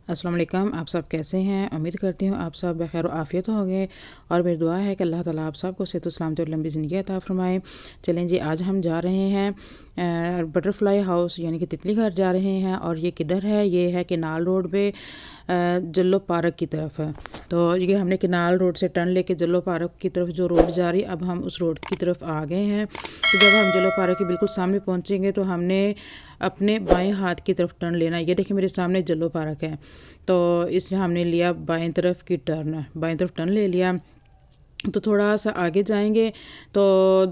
अस्सलाम वालेकुम। आप सब कैसे हैं? उम्मीद करती हूँ आप सब बखैर आफ़ियत होंगे और मेरी दुआ है कि अल्लाह ताला आप सबको सेहत सलामत और लंबी ज़िंदगी अता फ़रमाए। चलें जी, आज हम जा रहे हैं बटरफ्लाई हाउस यानी कि तितली घर जा रहे हैं। और ये किधर है? ये है केनाल रोड पे जल्लो पार्क की तरफ है। तो ये हमने केनाल रोड से टर्न लेके जल्लो पार्क की तरफ जो रोड जा रही, अब हम उस रोड की तरफ आ गए हैं। तो जब हम जल्लो पार्क के बिल्कुल सामने पहुंचेंगे तो हमने अपने बाएं हाथ की तरफ टर्न लेना। ये देखिए मेरे सामने जल्लो पार्क है, तो इसमें हमने लिया बाएं तरफ की टर्न, बाएं तरफ टर्न ले लिया। तो थोड़ा सा आगे जाएंगे तो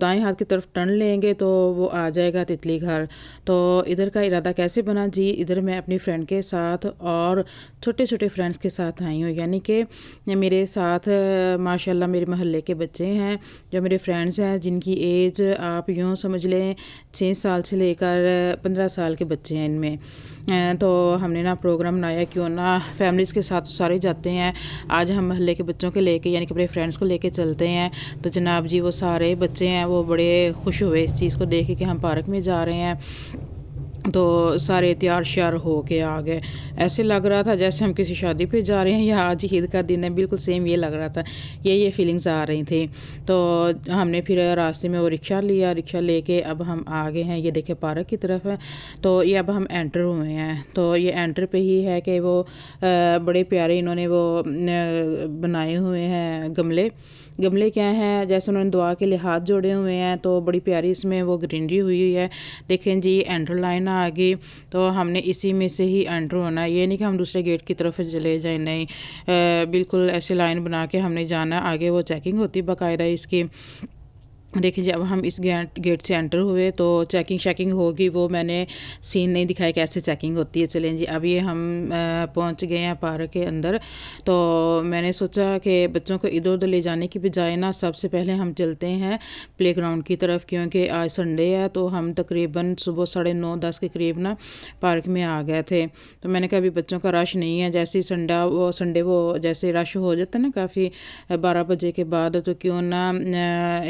दाएं हाथ की तरफ टर्न लेंगे तो वो आ जाएगा तितली घर। तो इधर का इरादा कैसे बना जी? इधर मैं अपनी फ्रेंड के साथ और छोटे छोटे फ्रेंड्स के साथ आई हूँ, यानी कि मेरे साथ माशाल्लाह मेरे मोहल्ले के बच्चे हैं जो मेरे फ्रेंड्स हैं, जिनकी एज आप यूँ समझ लें 6 साल से लेकर 15 साल के बच्चे हैं इनमें। तो हमने ना प्रोग्राम बनाया, क्यों ना फैमिलीज़ के साथ सारे जाते हैं, आज हम मोहल्ले के बच्चों के लेके यानी कि अपने फ्रेंड्स को लेके चलते हैं। तो जनाब जी वो सारे बच्चे हैं वो बड़े खुश हुए इस चीज़ को देख के हम पार्क में जा रहे हैं। तो सारे तैयार श्यार हो के आ गए, ऐसे लग रहा था जैसे हम किसी शादी पे जा रहे हैं या आज ईद का दिन है, बिल्कुल सेम ये लग रहा था। ये फीलिंग्स आ रही थी। तो हमने फिर रास्ते में वो रिक्शा लिया, रिक्शा लेके अब हम आ गए हैं, ये देखे पार्क की तरफ है। तो ये अब हम एंटर हुए हैं। तो ये एंटर पे ही है कि वो बड़े प्यारे इन्होंने वो बनाए हुए हैं गमले। गमले क्या हैं, जैसे उन्होंने दुआ के लिए हाथ जोड़े हुए हैं, तो बड़ी प्यारी इसमें वो ग्रीनरी हुई हुई है। देखें जी एंटर लाइन आ गई, तो हमने इसी में से ही एंटर होना है। ये नहीं कि हम दूसरे गेट की तरफ चले जाए, नहीं, बिल्कुल ऐसे लाइन बना के हमने जाना। आगे वो चेकिंग होती बाकायदा इसकी। देखिए जब हम इस गेट से एंटर हुए तो चेकिंग शेकिंग होगी, वो मैंने सीन नहीं दिखाया कैसे चेकिंग होती है। चलें जी, अभी हम पहुंच गए हैं पार्क के अंदर। तो मैंने सोचा कि बच्चों को इधर उधर ले जाने की बजाय ना सबसे पहले हम चलते हैं प्लेग्राउंड की तरफ, क्योंकि आज संडे है। तो हम तकरीबन सुबह 9:30-10 के करीब ना पार्क में आ गए थे। तो मैंने कहा अभी बच्चों का रश नहीं है, जैसे ही संडे वो जैसे रश हो जाता है ना काफ़ी 12 बजे के बाद, तो क्यों ना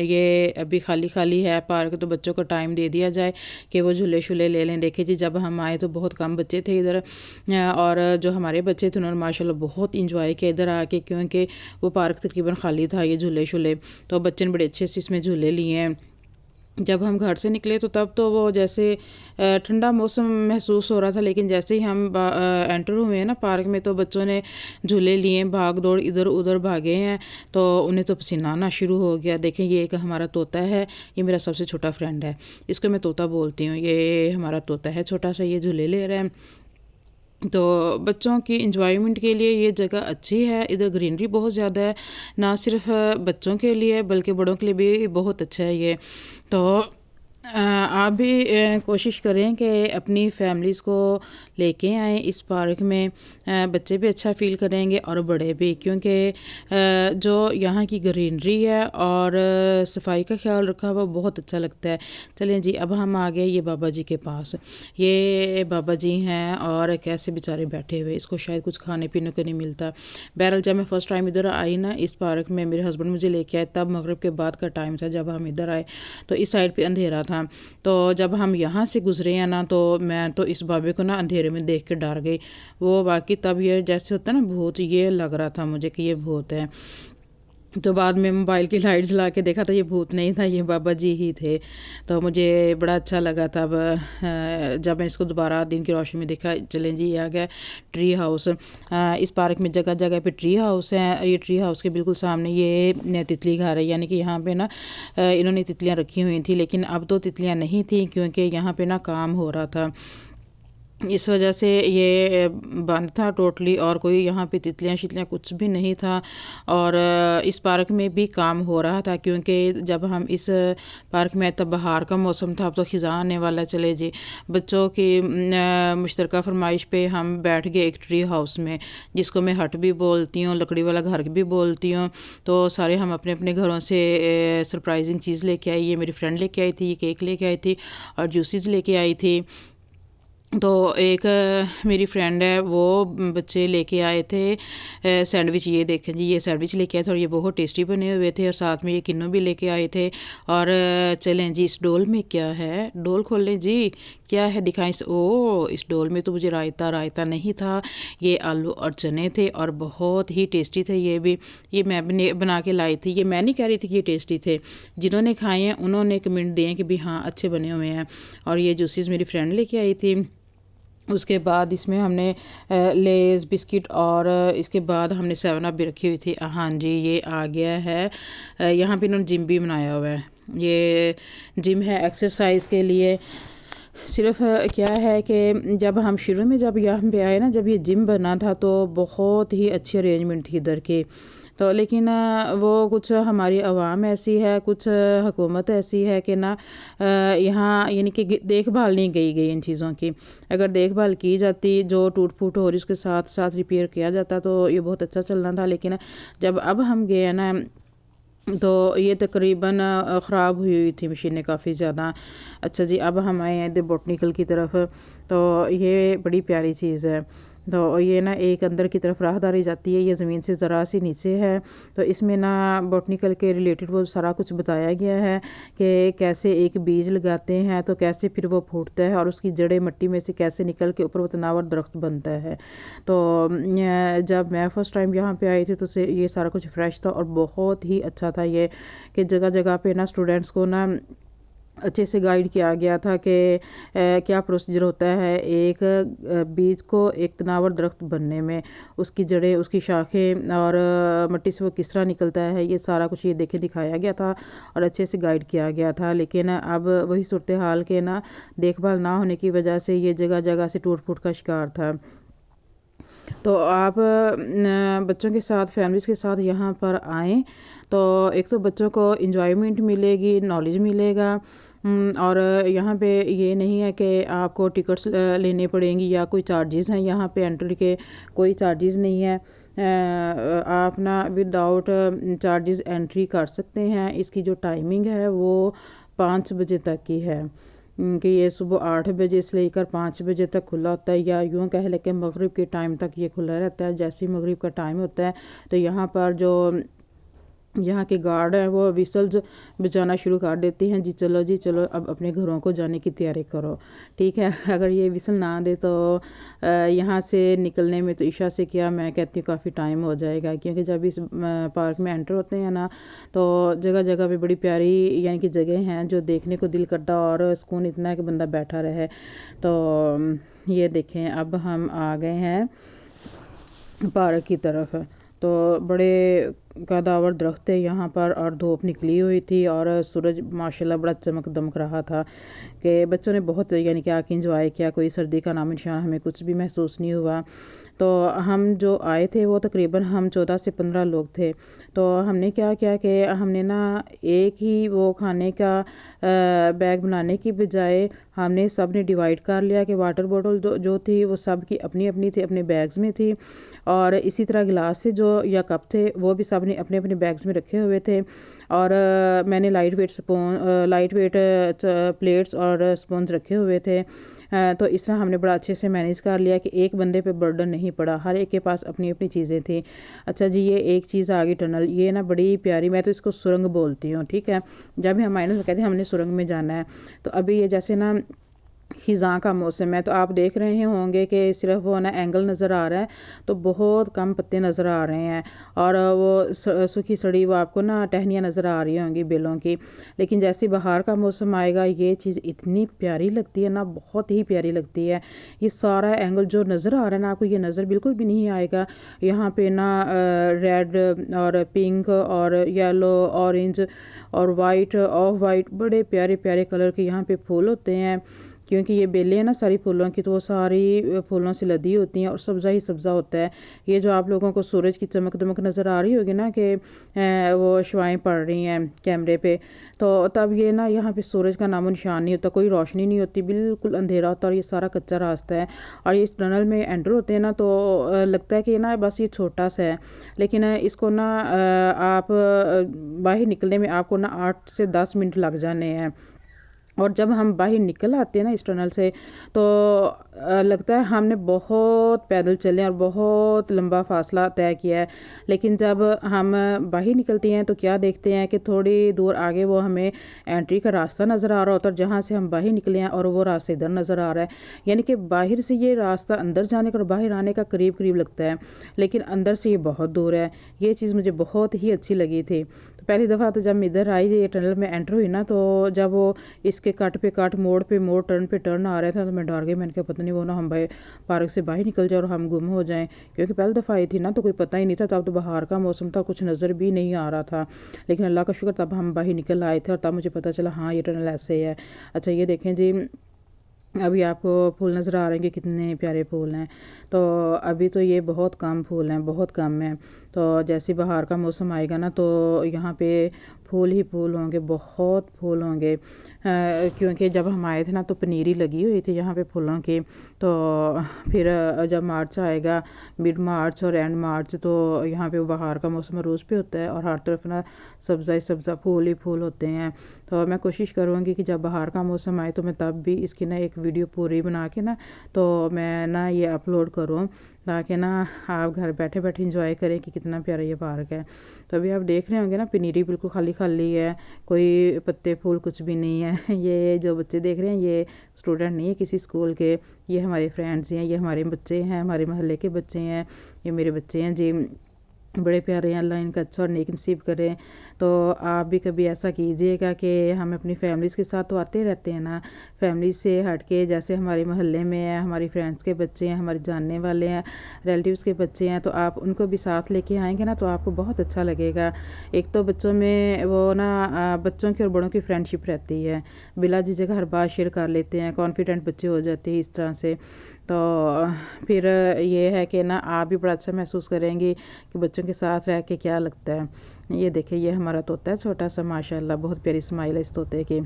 ये अभी खाली खाली है पार्क, तो बच्चों को टाइम दे दिया जाए कि वो झूले शूले ले लें। देखिए जी जब हम आए तो बहुत कम बच्चे थे इधर, और जो हमारे बच्चे थे उन्होंने माशाल्लाह बहुत इंजॉय किया इधर आके, क्योंकि वो पार्क तकरीबन खाली था ये झूले शूले। तो बच्चे ने बड़े अच्छे से इसमें झूले लिए हैं। जब हम घर से निकले तो तब तो वो जैसे ठंडा मौसम महसूस हो रहा था, लेकिन जैसे ही हम एंटर हुए हैं ना पार्क में, तो बच्चों ने झूले लिए, भाग दौड़ इधर उधर भागे हैं। तो उन्हें तो पसीना आना शुरू हो गया। देखें ये एक हमारा तोता है, ये मेरा सबसे छोटा फ्रेंड है, इसको मैं तोता बोलती हूँ। ये हमारा तोता है छोटा सा, ये झूले ले रहे हैं। तो बच्चों की इंजॉयमेंट के लिए ये जगह अच्छी है, इधर ग्रीनरी बहुत ज़्यादा है, ना सिर्फ बच्चों के लिए बल्कि बड़ों के लिए भी बहुत अच्छा है ये। तो आप भी कोशिश करें कि अपनी फैमिलीज़ को लेके आएँ इस पार्क में। बच्चे भी अच्छा फ़ील करेंगे और बड़े भी, क्योंकि जो यहाँ की ग्रीनरी है और सफाई का ख्याल रखा हुआ बहुत अच्छा लगता है। चलें जी अब हम आ गए ये बाबा जी के पास। ये बाबा जी हैं और कैसे बेचारे बैठे हुए, इसको शायद कुछ खाने पीने को नहीं मिलता। बहरहाल जब मैं फ़र्स्ट टाइम इधर आई ना इस पार्क में, मेरे हस्बैंड मुझे लेके आए, तब मगरिब के बाद का टाइम था जब हम इधर आए। तो इस साइड पे अंधेरा था। तो जब हम यहाँ से गुजरे हैं ना, तो मैं तो इस बाबे को ना अंधेरे में देख के डर गई। वो वाकई तब ये जैसे होता है ना भूत, ये लग रहा था मुझे कि ये भूत है। तो बाद में मोबाइल की लाइट जला के देखा तो ये भूत नहीं था, ये बाबा जी ही थे। तो मुझे बड़ा अच्छा लगा तब जब मैं इसको दोबारा दिन की रोशनी में देखा। चलें जी आ गया ट्री हाउस। इस पार्क में जगह जगह पे ट्री हाउस हैं। ये ट्री हाउस के बिल्कुल सामने ये तितली घर है, यानी कि यहाँ पे ना इन्होंने तितलियाँ रखी हुई थी, लेकिन अब तो तितलियाँ नहीं थी क्योंकि यहाँ पे ना काम हो रहा था। इस वजह से ये बंद था टोटली, और कोई यहाँ पे तितलियाँ शितलियाँ कुछ भी नहीं था। और इस पार्क में भी काम हो रहा था, क्योंकि जब हम इस पार्क में तब बहार का मौसम था, अब तो खिज़ां आने वाला। चले जी बच्चों की मुश्तरका फरमाइश पे हम बैठ गए एक ट्री हाउस में, जिसको मैं हट भी बोलती हूँ, लकड़ी वाला घर भी बोलती हूँ। तो सारे हम अपने अपने घरों से सरप्राइजिंग चीज़ लेके आई। ये मेरी फ्रेंड लेके आई थी, ये केक लेके आई थी और जूसेस लेके आई थी। तो एक मेरी फ्रेंड है वो बच्चे लेके आए थे सैंडविच। ये देखें जी ये सैंडविच लेके आए थे और ये बहुत टेस्टी बने हुए थे, और साथ में ये किन्नू भी लेके आए थे। और चलें जी इस डोल में क्या है, डोल खोलें जी, क्या है दिखाएं इस डोल में तो मुझे रायता नहीं था, ये आलू और चने थे और बहुत ही टेस्टी थे। ये मैं बना के लाई थी। ये मैं नहीं कह रही थी कि ये टेस्टी थे, जिन्होंने खाए हैं उन्होंने कमेंट दिए कि भी हाँ अच्छे बने हुए हैं। और ये जूसेस मेरी फ्रेंड लेके आई थी। उसके बाद इसमें हमने लेज़ बिस्किट और इसके बाद हमने 7 अप भी रखी हुई थी। हाँ जी, ये आ गया है। यहाँ पे इन्होंने जिम भी बनाया हुआ है। ये जिम है एक्सरसाइज के लिए। सिर्फ क्या है कि जब हम शुरू में जब यहाँ पे आए ना, जब ये जिम बना था तो बहुत ही अच्छी अरेंजमेंट थी इधर की। तो लेकिन वो कुछ हमारी आवाम ऐसी है, कुछ हुकूमत ऐसी है कि ना यहाँ यानी कि देखभाल नहीं गई इन चीज़ों की। अगर देखभाल की जाती, जो टूट फूट हो रही उसके साथ साथ रिपेयर किया जाता तो ये बहुत अच्छा चलना था। लेकिन जब अब हम गए ना तो ये तकरीबन ख़राब हुई थी मशीनें काफ़ी ज़्यादा। अच्छा जी, अब हम आए हैं द बॉटनिकल की तरफ। तो ये बड़ी प्यारी चीज़ है। तो ये ना एक अंदर की तरफ राहदारी जाती है, ये ज़मीन से ज़रा सी नीचे है। तो इसमें ना बॉटनिकल के रिलेटेड वो सारा कुछ बताया गया है कि कैसे एक बीज लगाते हैं तो कैसे फिर वो फूटता है और उसकी जड़ें मिट्टी में से कैसे निकल के ऊपर वो तनावर दरख्त बनता है। तो जब मैं फ़र्स्ट टाइम यहाँ पे आई थी तो ये सारा कुछ फ्रेश था और बहुत ही अच्छा था। ये कि जगह जगह पे ना स्टूडेंट्स को ना अच्छे से गाइड किया गया था कि क्या प्रोसीजर होता है एक बीज को एक तनावर दरख्त बनने में, उसकी जड़ें, उसकी शाखें और मिट्टी से वो किस तरह निकलता है, ये सारा कुछ ये दिखाया गया था और अच्छे से गाइड किया गया था। लेकिन अब वही सूरत हाल के ना देखभाल ना होने की वजह से ये जगह जगह से टूट फूट का शिकार था। तो आप बच्चों के साथ, फैमिलीज़ के साथ यहाँ पर आएँ तो एक तो बच्चों को इंजॉयमेंट मिलेगी, नॉलेज मिलेगा। और यहाँ पे ये नहीं है कि आपको टिकट्स लेने पड़ेंगी या कोई चार्जेस हैं। यहाँ पे एंट्री के कोई चार्जेस नहीं है। आप ना विदाउट चार्जेस एंट्री कर सकते हैं। इसकी जो टाइमिंग है वो 5 बजे तक की है कि ये सुबह 8 बजे से लेकर 5 बजे तक खुला होता है, या यूँ कह लें कि मगरिब के टाइम तक ये खुला रहता है। जैसे ही मगरिब का टाइम होता है तो यहाँ पर जो यहाँ के गार्ड हैं वो विसल्स बजाना शुरू कर देते हैं, जी चलो अब अपने घरों को जाने की तैयारी करो, ठीक है। अगर ये विसल ना दे तो यहाँ से निकलने में तो ईशा से क्या, मैं कहती हूँ काफ़ी टाइम हो जाएगा। क्योंकि जब इस पार्क में एंटर होते हैं ना तो जगह जगह पे बड़ी प्यारी यानी कि जगह हैं जो देखने को दिल करता और सुकून इतना है कि बंदा बैठा रहे। तो ये देखें, अब हम आ गए हैं पार्क की तरफ। तो बड़े कदावर दरख्त है यहाँ पर और धूप निकली हुई थी और सूरज माशाल्लाह बड़ा चमक दमक रहा था कि बच्चों ने बहुत यानी कि आके इंजॉय किया। कोई सर्दी का नाम निशान हमें कुछ भी महसूस नहीं हुआ। तो हम जो आए थे वो तकरीबन हम 14 से 15 लोग थे। तो हमने क्या किया कि हमने ना एक ही वो खाने का बैग बनाने की बजाय हमने सब ने डिवाइड कर लिया कि वाटर बोतल जो थी वो सब की अपनी अपनी थी, अपने बैग्स में थी। और इसी तरह गिलास से जो या कप थे वो भी सब ने अपने अपने बैग्स में रखे हुए थे। और मैंने लाइट वेट प्लेट्स और स्पून्स रखे हुए थे। तो इस तरह हमने बड़ा अच्छे से मैनेज कर लिया कि एक बंदे पे बर्डन नहीं पड़ा, हर एक के पास अपनी अपनी चीज़ें थी। अच्छा जी, ये एक चीज़ आ गई टनल, ये ना बड़ी प्यारी, मैं तो इसको सुरंग बोलती हूँ, ठीक है। जब भी हम आए ना तो कहते हैं हमने सुरंग में जाना है। तो अभी ये जैसे ना खिज़ां का मौसम है तो आप देख रहे होंगे कि सिर्फ वो ना एंगल नज़र आ रहा है, तो बहुत कम पत्ते नज़र आ रहे हैं और वो सूखी सड़ी वो आपको ना टहनियाँ नज़र आ रही होंगी बेलों की। लेकिन जैसे बाहर का मौसम आएगा ये चीज़ इतनी प्यारी लगती है ना, बहुत ही प्यारी लगती है। ये सारा एंगल जो नज़र आ रहा है ना आपको, ये नज़र बिल्कुल भी नहीं आएगा। यहाँ पे ना रेड और पिंक और येलो, ऑरेंज और वाइट, ऑफ वाइट, बड़े प्यारे प्यारे कलर के यहाँ पे फूल होते हैं। क्योंकि ये बेलें हैं ना सारी फूलों की, तो वो सारी फूलों से लदी होती हैं और सब्ज़ा ही सब्ज़ा होता है। ये जो आप लोगों को सूरज की चमक दमक नज़र आ रही होगी ना कि वो शुआएं पड़ रही हैं कैमरे पे, तो तब ये ना यहाँ पे सूरज का नामो निशान नहीं होता, कोई रोशनी नहीं होती, बिल्कुल अंधेरा होता और ये सारा कच्चा रास्ता है। और ये इस टनल में एंटर होते हैं ना तो लगता है कि ना बस ये छोटा सा है, लेकिन इसको ना आप बाहर निकलने में आपको ना 8 से 10 मिनट लग जाने हैं। और जब हम बाहर निकल आते हैं ना इस टनल से, तो लगता है हमने बहुत पैदल चले और बहुत लंबा फासला तय किया है। लेकिन जब हम बाहर निकलते हैं तो क्या देखते हैं कि थोड़ी दूर आगे वो हमें एंट्री का रास्ता नज़र आ रहा होता है, और जहाँ से हम बाहर निकले हैं और वो रास्ता इधर नज़र आ रहा है। यानी कि बाहर से ये रास्ता अंदर जाने का और बाहर आने का करीब करीब लगता है, लेकिन अंदर से ये बहुत दूर है। ये चीज़ मुझे बहुत ही अच्छी लगी थी। तो पहली दफ़ा तो जब मैं इधर आई, ये टनल में एंटर हुई ना, तो जब वो इसके कट पे कट, मोड़ पे मोड़, टर्न पे टर्न आ रहे थे, तो मैं डर गई। मैंने कहा पता नहीं वो ना हम भाई पार्क से बाहर निकल जाए और हम गुम हो जाएं, क्योंकि पहली दफ़ा आई थी ना, तो कोई पता ही नहीं था। तब तो बाहर का मौसम था, कुछ नज़र भी नहीं आ रहा था। लेकिन अल्लाह का शुक्र, तब हम बाहर निकल आए थे और तब मुझे पता चला हाँ ये टनल ऐसे है। अच्छा ये देखें जी, अभी आपको फूल नज़र आ रहे हैं कि कितने प्यारे फूल हैं। तो अभी तो ये बहुत कम फूल हैं, बहुत कम हैं। तो जैसे बाहर का मौसम आएगा ना, तो यहाँ पे फूल ही फूल होंगे, बहुत फूल होंगे। क्योंकि जब हम आए थे ना, तो पनीरी लगी हुई थी यहाँ पे फूलों की। तो फिर जब मार्च आएगा, मिड मार्च और एंड मार्च, तो यहाँ पे बाहर का मौसम अरूज पे होता है और हर तरफ ना सब्ज़ा ही सब्ज़ा, फूल ही फूल होते हैं। तो मैं कोशिश करूँगी कि जब बाहर का मौसम आए तो मैं तब भी इसकी ना एक वीडियो पूरी बना के ना, तो मैं ना ये अपलोड करूँ, ताकि ना आप घर बैठे बैठे इंजॉय करें कि कितना प्यारा ये पार्क है। तो अभी आप देख रहे होंगे ना, पनीरी बिल्कुल खाली खाली है, कोई पत्ते फूल कुछ भी नहीं है। ये जो बच्चे देख रहे हैं, ये स्टूडेंट नहीं है किसी स्कूल के, ये हमारे फ्रेंड्स हैं, ये हमारे बच्चे हैं, हमारे मोहल्ले के बच्चे हैं, ये मेरे बच्चे हैं जी। बड़े प्यारे हैं, अल्लाह इनका अच्छा और नेक नसीब करें। तो आप भी कभी ऐसा कीजिएगा कि हम अपनी फैमिलीज़ के साथ तो आते रहते हैं ना, फैमिली से हट के, जैसे हमारे मोहल्ले में है, हमारी फ्रेंड्स के बच्चे हैं, हमारे जानने वाले हैं, रिलेटिव्स के बच्चे हैं, तो आप उनको भी साथ लेके आएंगे ना, तो आपको बहुत अच्छा लगेगा। एक तो बच्चों में वो ना बच्चों की और बड़ों की फ्रेंडशिप रहती है, बिला झिझक हर बात शेयर कर लेते हैं, कॉन्फिडेंट बच्चे हो जाते हैं इस तरह से। तो फिर ये है कि ना आप भी बड़ा अच्छा महसूस करेंगे कि बच्चों के साथ रह के क्या लगता है। ये देखिए, ये हमारा तोता है छोटा सा, माशाल्लाह बहुत प्यारी स्माइल है इस तोते की।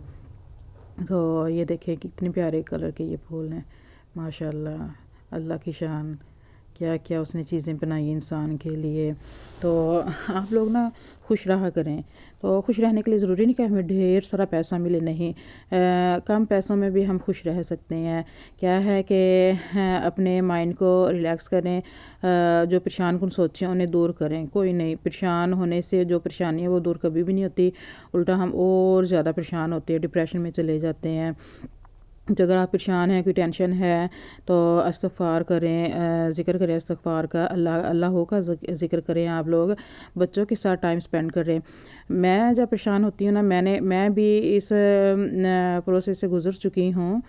तो ये देखिए कितने प्यारे कलर के ये फूल हैं, माशाल्लाह, अल्लाह की शान। क्या क्या उसने चीज़ें बनाई इंसान के लिए। तो आप लोग ना खुश रहा करें। तो खुश रहने के लिए ज़रूरी नहीं कि हमें ढेर सारा पैसा मिले, नहीं, कम पैसों में भी हम खुश रह सकते हैं। क्या है कि अपने माइंड को रिलैक्स करें, जो परेशान कुन सोचें उन्हें दूर करें। कोई नहीं, परेशान होने से जो परेशानी है वो दूर कभी भी नहीं होती, उल्टा हम और ज़्यादा परेशान होते हैं, डिप्रेशन में चले जाते हैं। तो अगर आप परेशान हैं, कोई टेंशन है, तो इस्तग़फ़ार करें, ज़िक्र करें इस्तग़फ़ार का, अल्लाह का ज़िक्र करें। आप लोग बच्चों के साथ टाइम स्पेंड करें। मैं जब परेशान होती हूँ ना, मैं भी इस प्रोसेस से गुज़र चुकी हूँ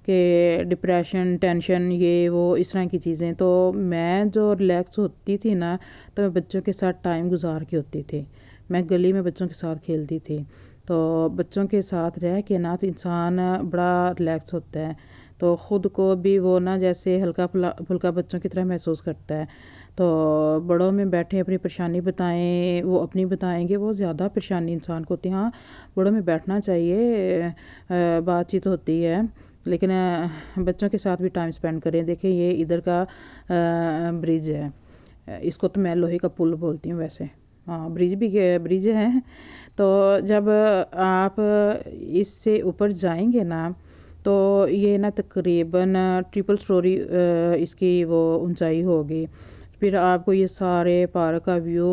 कि डिप्रेशन, टेंशन, ये वो इस तरह की चीज़ें। तो मैं जो रिलैक्स होती थी ना, तो मैं बच्चों के साथ टाइम गुजार के होती थी। मैं गली में बच्चों के साथ खेलती थी। तो बच्चों के साथ रह के ना, तो इंसान बड़ा रिलैक्स होता है। तो ख़ुद को भी वो ना जैसे हल्का फुल्का बच्चों की तरह महसूस करता है। तो बड़ों में बैठे अपनी परेशानी बताएं, वो अपनी बताएंगे, वो ज़्यादा परेशानी इंसान को होती है। हाँ, बड़ों में बैठना चाहिए, बातचीत होती है, लेकिन बच्चों के साथ भी टाइम स्पेंड करें। देखिए ये इधर का ब्रिज है, इसको तो मैं लोहे का पुल बोलती हूँ वैसे। हाँ, ब्रिज है। तो जब आप इससे ऊपर जाएंगे ना, तो ये ना तकरीबन ट्रिपल स्टोरी इसकी वो ऊंचाई होगी। फिर आपको ये सारे पार्क का व्यू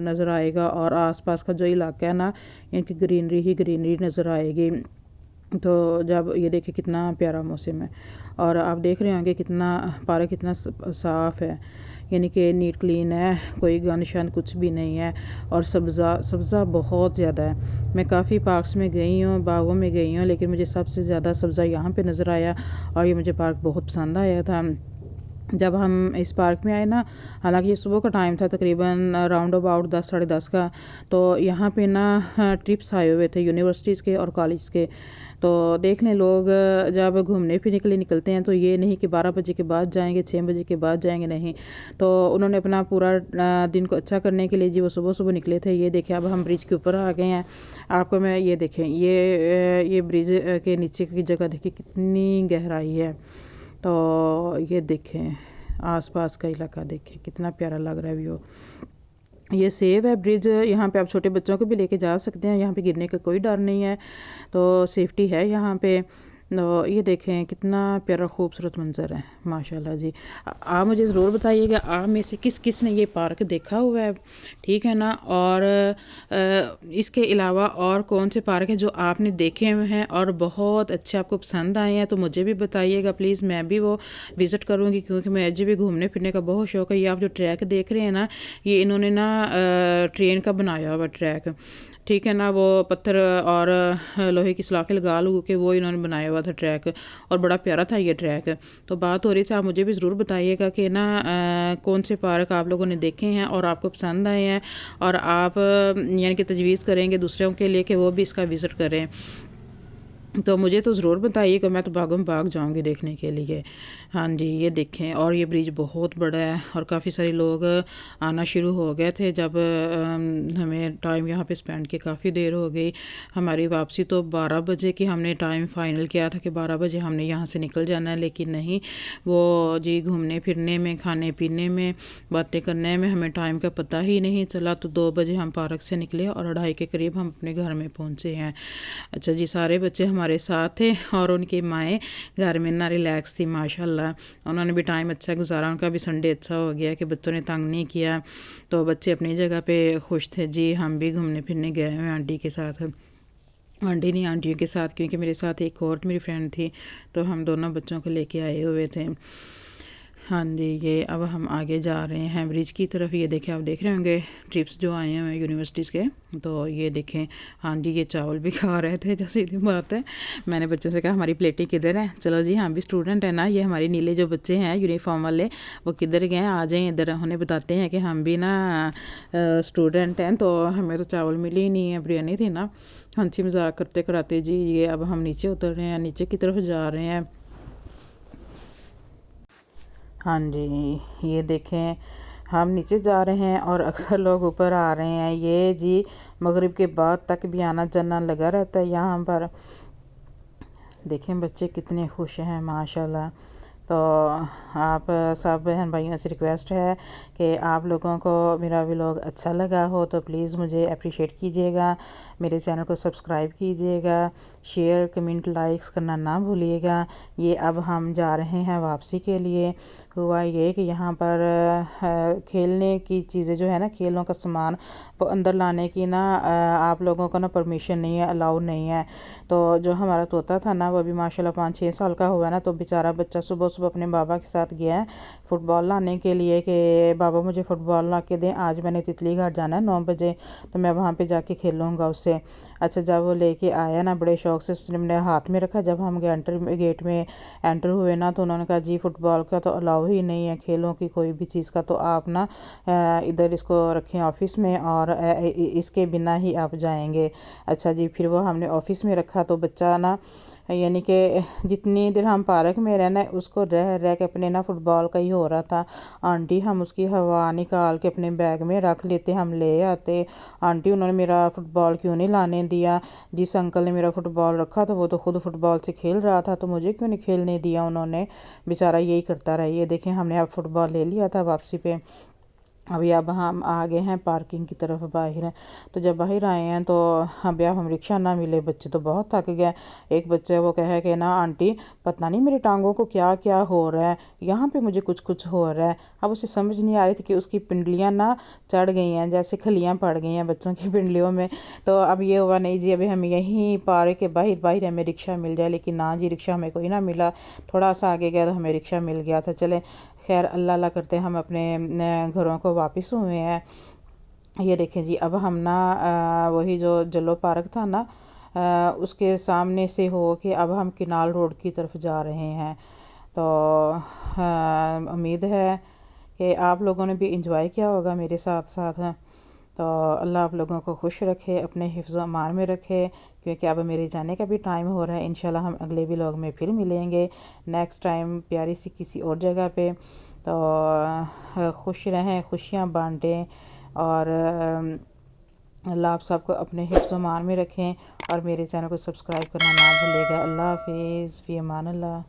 नज़र आएगा, और आसपास का जो इलाका है ना, इनकी ग्रीनरी ही ग्रीनरी नज़र आएगी। तो जब ये देखिए कितना प्यारा मौसम है, और आप देख रहे होंगे कितना पार्क कितना साफ़ है, यानी कि नीट क्लीन है, कोई गंद शन कुछ भी नहीं है, और सब्ज़ा बहुत ज़्यादा है। मैं काफ़ी पार्क्स में गई हूँ, बागों में गई हूँ, लेकिन मुझे सबसे ज़्यादा सब्ज़ा यहाँ पे नज़र आया, और ये मुझे पार्क बहुत पसंद आया था। जब हम इस पार्क में आए ना, हालांकि ये सुबह का टाइम था, तकरीबन राउंड अबाउट 10 साढ़े 10 का। तो यहाँ पे ना ट्रिप्स आए हुए थे यूनिवर्सिटीज़ के और कॉलेज के। तो देख लें, लोग जब घूमने फिरने के लिए निकलते हैं, तो ये नहीं कि 12 बजे के बाद जाएंगे, 6 बजे के बाद जाएंगे, नहीं। तो उन्होंने अपना पूरा दिन को अच्छा करने के लिए जी वो सुबह सुबह निकले थे। ये देखें, अब हम ब्रिज के ऊपर आ गए हैं। आपको मैं ये देखें, ये ब्रिज के नीचे की जगह देखिए कितनी गहराई है। तो ये देखें आसपास का इलाका, देखें कितना प्यारा लग रहा है व्यू। ये सेफ है ब्रिज, यहाँ पे आप छोटे बच्चों को भी लेके जा सकते हैं, यहाँ पे गिरने का कोई डर नहीं है, तो सेफ्टी है यहाँ पे। तो ये देखें कितना प्यारा खूबसूरत मंज़र है माशाल्लाह जी। आप मुझे ज़रूर बताइएगा आप में से किस किस ने ये पार्क देखा हुआ है, ठीक है ना। और इसके अलावा और कौन से पार्क हैं जो आपने देखे हुए हैं और बहुत अच्छे आपको पसंद आए हैं, तो मुझे भी बताइएगा प्लीज़, मैं भी वो विज़िट करूँगी, क्योंकि मुझे भी घूमने फिरने का बहुत शौक़ है। ये आप जो ट्रैक देख रहे हैं ना, ये इन्होंने ना ट्रेन का बनाया हुआ ट्रैक, ठीक है ना। वो पत्थर और लोहे की सलाखें लगा लू के वो इन्होंने बनाया हुआ था ट्रैक, और बड़ा प्यारा था ये ट्रैक। तो बात हो रही थी, आप मुझे भी ज़रूर बताइएगा कि ना कौन से पार्क आप लोगों ने देखे हैं और आपको पसंद आए हैं, और आप यानी कि तजवीज़ करेंगे दूसरों के लिए कि वो भी इसका विज़िट करें। तो मुझे तो ज़रूर बताइएगा, मैं तो भागम भाग जाऊंगी देखने के लिए। हाँ जी, ये देखें, और ये ब्रिज बहुत बड़ा है और काफ़ी सारे लोग आना शुरू हो गए थे जब हमें टाइम यहाँ पे स्पेंड के काफ़ी देर हो गई। हमारी वापसी तो 12 बजे की हमने टाइम फ़ाइनल किया था कि 12 बजे हमने यहाँ से निकल जाना है, लेकिन नहीं, वो जी घूमने फिरने में, खाने पीने में, बातें करने में हमें टाइम का पता ही नहीं चला। तो 2 बजे हम पार्क से निकले और 2:30 के करीब हम अपने घर में पहुँचे हैं। अच्छा जी, सारे बच्चे हमारे साथ थे और उनकी माएँ घर में ना रिलैक्स थी माशाल्लाह, उन्होंने भी टाइम अच्छा गुजारा, उनका भी संडे अच्छा हो गया कि बच्चों ने तंग नहीं किया। तो बच्चे अपनी जगह पे खुश थे जी। हम भी घूमने फिरने गए हुए आंटी के साथ, आंटी नहीं आंटियों के साथ, क्योंकि मेरे साथ एक और मेरी फ्रेंड थी, तो हम दोनों बच्चों को लेके आए हुए थे। हाँ जी, ये अब हम आगे जा रहे हैं ब्रिज की तरफ। ये देखें, आप देख रहे होंगे ट्रिप्स जो आए हैं यूनिवर्सिटीज़ के, तो ये देखें। हाँ जी, ये चावल भी खा रहे थे, जो सीधी बात है। मैंने बच्चों से कहा हमारी प्लेटें किधर हैं, चलो जी हम भी स्टूडेंट हैं ना, ये हमारे नीले जो बच्चे हैं यूनिफॉर्म वाले, वो किधर गए, आ जाएँ इधर, उन्हें बताते हैं कि हम भी ना स्टूडेंट हैं। तो हमें तो चावल मिले ही नहीं है, बिरयानी थी ना। हंसी मजाक करते कराते जी ये अब हम नीचे उतर रहे हैं, नीचे की तरफ जा रहे हैं। हाँ जी, ये देखें हम नीचे जा रहे हैं और अक्सर लोग ऊपर आ रहे हैं। ये जी मगरिब के बाद तक भी आना जाना लगा रहता है यहाँ पर। देखें बच्चे कितने खुश हैं माशाल्लाह। तो आप सब बहन भाइयों से रिक्वेस्ट है कि आप लोगों को मेरा व्लॉग अच्छा लगा हो तो प्लीज़ मुझे अप्रिशिएट कीजिएगा, मेरे चैनल को सब्सक्राइब कीजिएगा, शेयर कमेंट लाइक्स करना ना भूलिएगा। ये अब हम जा रहे हैं वापसी के लिए। हुआ ये कि यहाँ पर खेलने की चीज़ें जो है ना, खेलों का सामान, वो अंदर लाने की ना आप लोगों को ना परमिशन नहीं है, अलाउ नहीं है। तो जो हमारा तोता था ना, वो भी माशाल्लाह 5-6 साल का हुआ ना, तो बेचारा बच्चा सुबह सुबह अपने बाबा के साथ गया है फ़ुटबॉल लाने के लिए कि बाबा मुझे फ़ुटबॉल ला के दें, आज मैंने तितली घाट जाना है 9 बजे, तो मैं वहाँ पे जाके खेलूँगा उससे। अच्छा, जब वो लेके आया ना, बड़े शौक़ से उसने अपने हाथ में रखा। जब हम गेट में एंटर हुए ना, तो उन्होंने कहा जी फ़ुटबॉल का तो अलाउ ही नहीं है, खेलों की कोई भी चीज़ का, तो आप ना इधर इसको रखें ऑफ़िस में, और इसके बिना ही आप जाएंगे। अच्छा जी, फिर वो हमने ऑफ़िस में रखा। तो बच्चा ना यानी कि जितनी देर हम पार्क में रहना, उसको रह रह के अपने ना फ़ुटबॉल का ही हो रहा था। आंटी हम उसकी हवा निकाल के अपने बैग में रख लेते, हम ले आते। आंटी उन्होंने मेरा फ़ुटबॉल क्यों नहीं लाने दिया, जिस अंकल ने मेरा फ़ुटबॉल रखा था वो तो खुद फ़ुटबॉल से खेल रहा था, तो मुझे क्यों नहीं खेलने दिया उन्होंने। बेचारा यही करता रहा। ये देखें, हमने अब फ़ुटबॉल ले लिया था वापसी पे। अभी अब हम आ गए हैं पार्किंग की तरफ बाहर हैं। तो जब बाहर आए हैं तो अभी अब हम रिक्शा ना मिले, बच्चे तो बहुत थक गए। एक बच्चे वो कहे कि ना आंटी पता नहीं मेरी टांगों को क्या क्या हो रहा है, यहाँ पे मुझे कुछ कुछ हो रहा है। अब उसे समझ नहीं आ रही थी कि उसकी पिंडलियाँ ना चढ़ गई हैं, जैसे खलियाँ पड़ गई हैं बच्चों की पिंडलियों में। तो अब ये हुआ नहीं जी, अभी हम यहीं पार्क के बाहर बाहर हमें रिक्शा मिल जाए, लेकिन ना जी रिक्शा हमें कोई ना मिला। थोड़ा सा आगे गया तो हमें रिक्शा मिल गया था। चले खैर, अल्लाह अल्लाह करते हम अपने घरों को वापस हुए हैं। ये देखें जी, अब हम ना वही जो जलो पार्क था ना, उसके सामने से हो के अब हम किनाल रोड की तरफ जा रहे हैं। तो उम्मीद है कि आप लोगों ने भी इंजॉय किया होगा मेरे साथ साथ। तो अल्लाह आप लोगों को खुश रखे, अपने हिफ्ज़ अमान में रखे, क्योंकि अब मेरे जाने का भी टाइम हो रहा है। इंशाल्लाह हम अगले व्लॉग में फिर मिलेंगे नेक्स्ट टाइम प्यारी सी किसी और जगह पे। तो खुश रहें, खुशियाँ बांटें, और अल्लाह आप सबको अपने हिफ्ज़ अमान में रखें, और मेरे चैनल को सब्सक्राइब करना ना भूलिएगा। अल्लाह हाफिज़, फ़ी अमान अल्लाह।